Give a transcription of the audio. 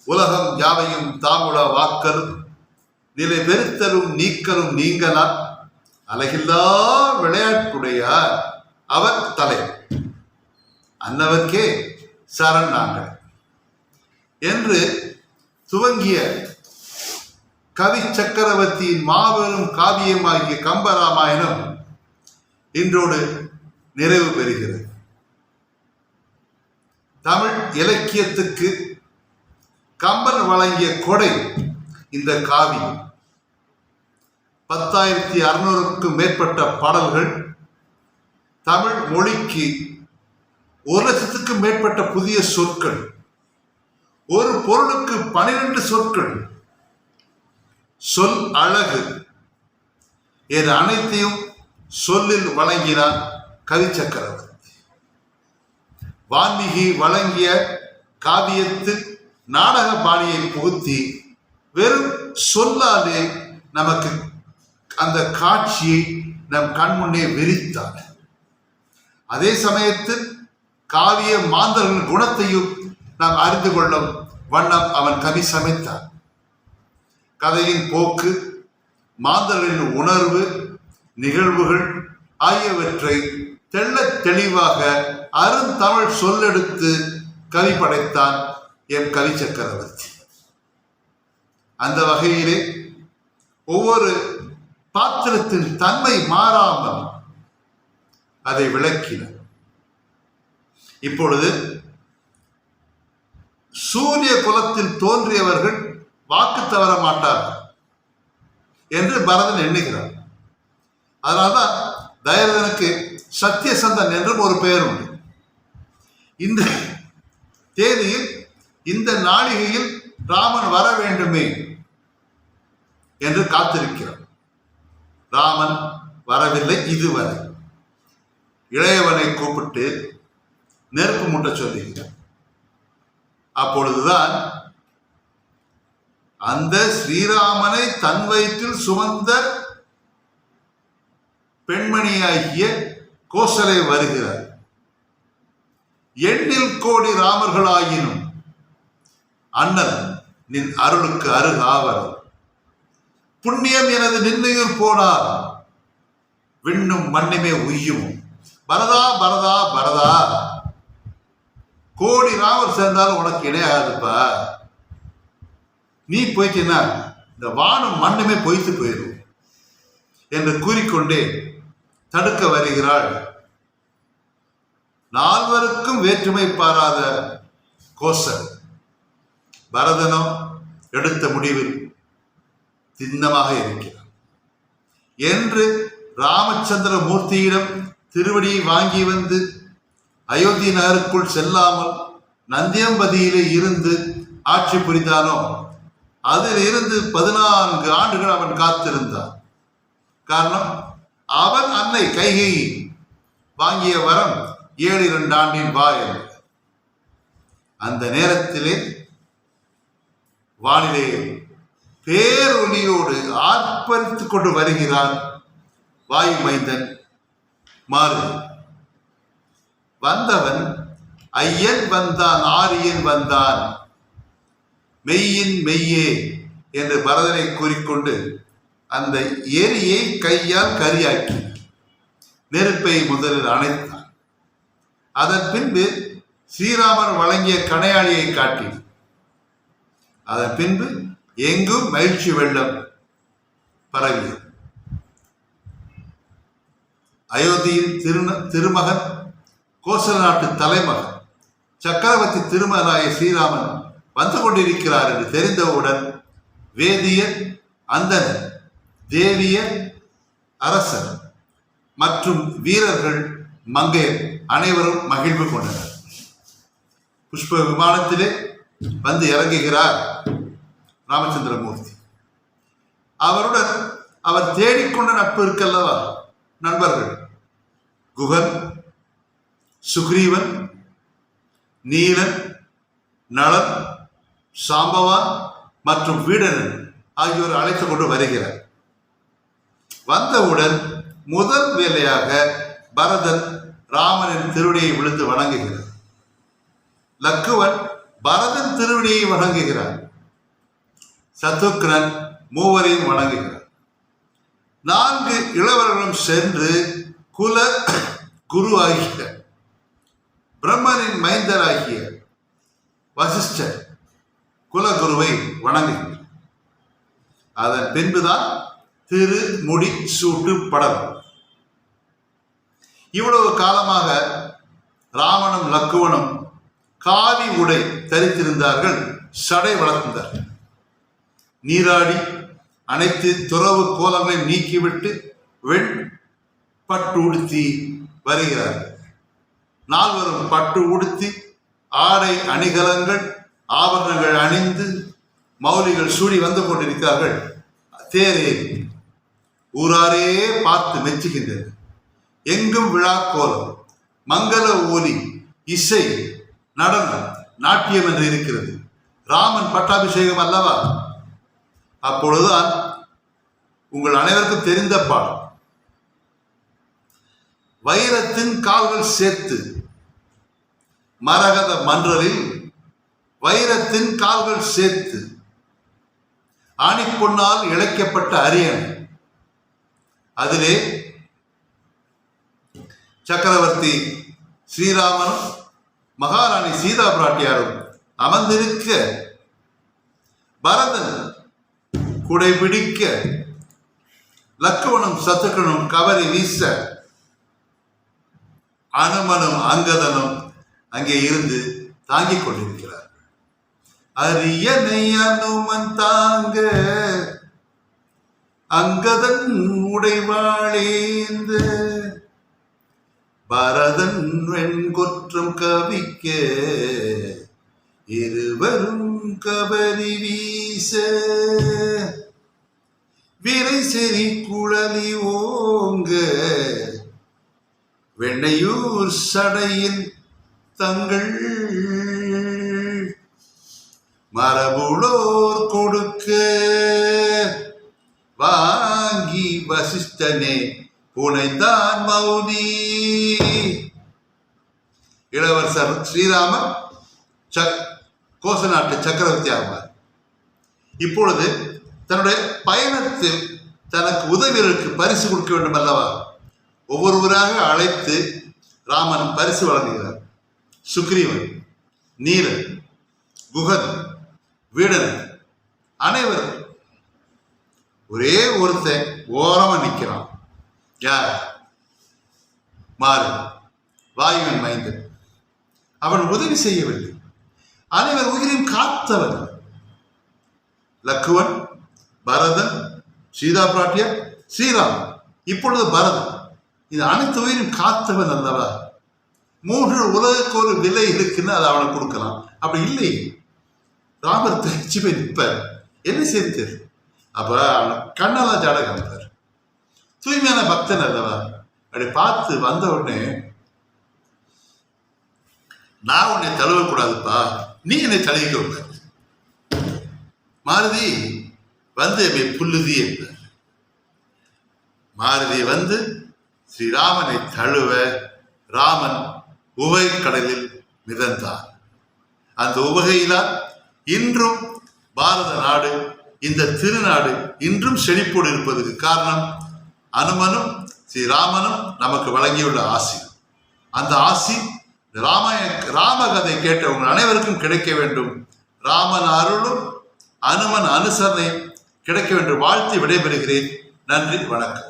உலகம் யாவையும் தாமுள வாக்கலும் நிலை பெருத்தலும் நீக்கலும் நீங்களா அழகில்லா விளையாட்டுடையார் அவர் தலைவர் அன்னவர்க்கே சரண் நாங்கள் என்று துவங்கிய கவி சக்கரவர்த்தியின் மாபெரும் காவியமாகிய கம்பராமாயணம் இன்றோடு நிறைவு பெறுகிறது. தமிழ் இலக்கியத்துக்கு கம்பன் வழங்கிய கொடை இந்த காவியம். 10,600க்கும் மேற்பட்ட பாடல்கள், தமிழ் மொழிக்கு 1,00,000க்கும் மேற்பட்ட புதிய சொற்கள், ஒரு பொருளுக்கு 12 சொற்கள், சொல் அழகு என அனைத்தையும் சொல்லில் வழங்கினார் கவி சக்கரவர்த்தி. வான்மீகி வழங்கிய காவியத்தில் நாடக பாணியை புகுத்தி வெறும் சொல்லாலே நமக்கு அந்த காட்சியை நம் கண்முன்னே விரித்தார். அதே சமயத்தில் காவிய மாந்தர்களின் குணத்தையும் நாம் அறிந்து கொள்ளும் வண்ணம் அவன் கவி சமைத்தார். கதையின் போக்கு, மாந்தர்களின் உணர்வு, நிகழ்வுகள் ஆகியவற்றை தெள்ளத் தெளிவாக அருந்தமிழ் சொல்லெடுத்து கவி படைத்தான் எம் கவி சக்கரவர்த்தி. அந்த வகையிலே ஒவ்வொரு பாத்திரத்தின் தன்மை மாறாமல் அதை விளக்கினார். இப்பொழுது சூரிய குலத்தில் தோன்றியவர்கள் வாக்கு தவற மாட்டார்கள் என்று பரதன் எண்ணுகிறார். அதனால்தான் தயரதனுக்கு சத்தியசந்தன் என்றும் ஒரு பெயர் உண்டு. இந்த தேதியில் இந்த நாளிகையில் ராமன் வர வேண்டுமே என்று காத்திருக்கிறார். ராமன் வரவில்லை இதுவரை. இளையவனை கூப்பிட்டு நெருப்பு மூட்ட சொல்லுகிறார். அப்பொழுதுதான் அந்த ஸ்ரீராமனை தன் வயிற்றில் சுமந்த பெண்மணியாகிய கோசலை வருகிறார். எண்ணில் கோடி ராமர்களாயினும் அண்ணல் நின் அருளுக்கு அருகாவர். புண்ணியம் எனது நின்னையில் போனார் விண்ணும் மண்ணுமே உய்யும். பரதா பரதா பரதா, கோடி ராமர் சேர்ந்தாலும் உனக்கு இணையாதுப்பா. நீ போயிட்டீன்னா இந்த வானும் மண்ணுமே பொய்த்து போயிடும் என்று கூறிக்கொண்டே தடுக்க வருகிறாள். நால்வருக்கும் வேற்றுமை பாராத கோசல். பரதனோ எடுத்த முடிவில் திண்ணமாக இருக்கிறார் என்று ராமச்சந்திர மூர்த்தியிடம் திருவடியை வாங்கி வந்து அயோத்தி நகருக்குள் செல்லாமல் நந்தியம்பதியிலே இருந்து ஆட்சி புரிந்தானோ அதில் இருந்து 14 ஆண்டுகள் அவன் காத்திருந்தான். காரணம், அவன் அன்னை கைகை வாங்கிய வரம் 7 ஆண்டின் வாயில். அந்த நேரத்திலே வானிலே பேரொலியோடு ஆர்ப்பரித்துக் கொண்டு வருகிறான் வாயு மைந்தன் மாருதி. வந்தவன் ஐயன் வந்தான், ஆரியன் வந்தான், மெய்யின் மெய்யே என்று பரதனை கூறிக்கொண்டு அந்த எரியை கையால் கரியாக்கி நெருப்பை முதலில் அணைத்தான். அதன் பின்பு ஸ்ரீராமன் வழங்கிய கணையாளியை காட்டி அதன் பின்பு எங்கும் மகிழ்ச்சி வெள்ளம் பரவியது. அயோத்தியின் திருமகன், கோசல நாட்டு தலைமகன், சக்கரவர்த்தி திருமகனாய ஸ்ரீராமன் வந்து கொண்டிருக்கிறார் என்று தெரிந்தவுடன் வேதியர், அந்தனர், தேவியர், அரசர் மற்றும் வீரர்கள், மங்கையர் அனைவரும் மகிழ்வு கொண்டனர். புஷ்ப விமானத்திலே வந்து இறங்குகிறார் ராமச்சந்திரமூர்த்தி. அவருடன் அவர் தேடிக்கொண்ட நட்பு இருக்கல்லவா நண்பர்கள், குகன், சுக்ரீவன், நீலன், நளன், சாம்பவான் மற்றும் வீடனன் ஆகியோர் அழைத்துக் கொண்டு வருகிறார். வந்தவுடன் முதல் வேலையாக பரதன் ராமனின் திருவடியை விழுந்து வணங்குகிறார். லக்குவன் பரதன் திருவடியை வணங்குகிறார். சத்ருக்னன் மூவரையும் வணங்குகிறார். 4 இளவர்களும் சென்று குல குரு ஆகிய பிரம்மனின் மைந்தராகிய வசிஷ்டர் குலகுருவை வணங்குகிறார். அதன் பின்புதான் திருமுடி சூட்டு படலம். இவ்வளவு காலமாக ராமனும் லக்குவனும் காவி உடை தரித்திருந்தார்கள், சடை வளர்ந்தார்கள். நீராடி அனைத்து துறவு கோலங்களையும் நீக்கிவிட்டு வெண் பட்டு உடுத்தி வருகிறார்கள். 4வரும் பட்டு உடுத்தி ஆடை அணிகலங்கள் ஆபரணங்கள் அணிந்து மௌலிகள் சூடி வந்து கொண்டிருக்கிறார்கள். தேரேறி ஊராரே பார்த்து மெச்சுகின்றது. எங்கும் விழா கோலம், மங்கள ஒலி, இசை, நடனம், நாட்டியம் என்று இருக்கிறது. ராமன் பட்டாபிஷேகம் அல்லவா? அப்பொழுதுதான் உங்கள் அனைவருக்கும் தெரிந்த பாடம். வைரத்தின் கால்கள் சேர்த்து மரகத மன்றலில் வைரத்தின் கால்கள் சேர்த்து ஆணிப்பொன்னால் இழைக்கப்பட்ட அரியணை, அதிலே சக்கரவர்த்தி ஸ்ரீராமனும் மகாராணி சீதா பிராட்டியாரும் அமர்ந்திருக்க, பரதன் குடைபிடிக்க, லக்குவனும் சத்ருகனும் கவரி வீச, அனுமனும் அங்கதனும் அங்கே இருந்து தாங்கிக் கொண்டிருக்கிறார். அரியணை அனுமன் தாங்க அங்கதன் உடைவாளேந்த, பரதன் வெண்கொற்றம் கவிக்க, இருவரும் கபரி வீச, விரை செறி குழலி ஓங்க, வெண்ணையூர் சடையில் தங்கள் மரபுளோர் கொடுக்க, வாங்கி வசிஷ்டனே புனைந்தான் மௌனி. இளவரசர் ஸ்ரீராமன் கோச நாட்டு சக்கரவர்த்தி ஆவார். இப்பொழுது தன்னுடைய பயணத்தில் தனக்கு உதவியர்களுக்கு பரிசு கொடுக்க வேண்டும் அல்லவா? ஒவ்வொருவராக அழைத்து ராமன் பரிசு வழங்குகிறார். சுக்ரீவன், நீலன், குகன், வீடன், அனைவரும். ஒரே ஒருத்தன் ஓரமா நிற்கிறான். யார்? மாறு, வாயுவின் மைந்தன். அவன் உதவி செய்யவில்லை, அனைவர் உயிரையும் காத்தவன். லக்குவன், பரதன், சீதா பிராட்டியர், ஸ்ரீராமன், இப்பொழுது பரதன். இது அனைத்து உயிரையும் காத்தவன் அல்லவா? 3 உலகுக்கு ஒரு விலை இருக்குன்னு அதை அவனுக்கு கொடுக்கலாம். அப்படி இல்லை, ராமர் திருச்சி போய் நிற்பார். என்ன செய்து? அப்ப கண்ணெல்லாம் ஜாட காமிப்பார். தூய்மையான பக்தன் அல்லவா? அப்படி பார்த்து வந்த உடனே, நான் உன்னை தழுவக்கூடாதுப்பா, நீ என்னை தழுவிக்க கூடாது. மாருதி வந்து புல்லுதி என்றார். மாருதி வந்து ஸ்ரீராமனை தழுவ ராமன் உவகை கடலில் மிதந்தார். அந்த உவகையிலால் இன்றும் பாரத நாடு, இந்த திருநாடு இன்றும் செழிப்போடு இருப்பதற்கு காரணம் அனுமனும் ஸ்ரீராமனும் நமக்கு வழங்கியுள்ள ஆசி. அந்த ஆசி ராமகதை கேட்ட உங்கள் அனைவருக்கும் கிடைக்க வேண்டும். ராமன் அருளும் அனுமன் அனுசரணை கிடைக்க வேண்டும். வாழ்த்து விடைபெறுகிறேன். நன்றி, வணக்கம்.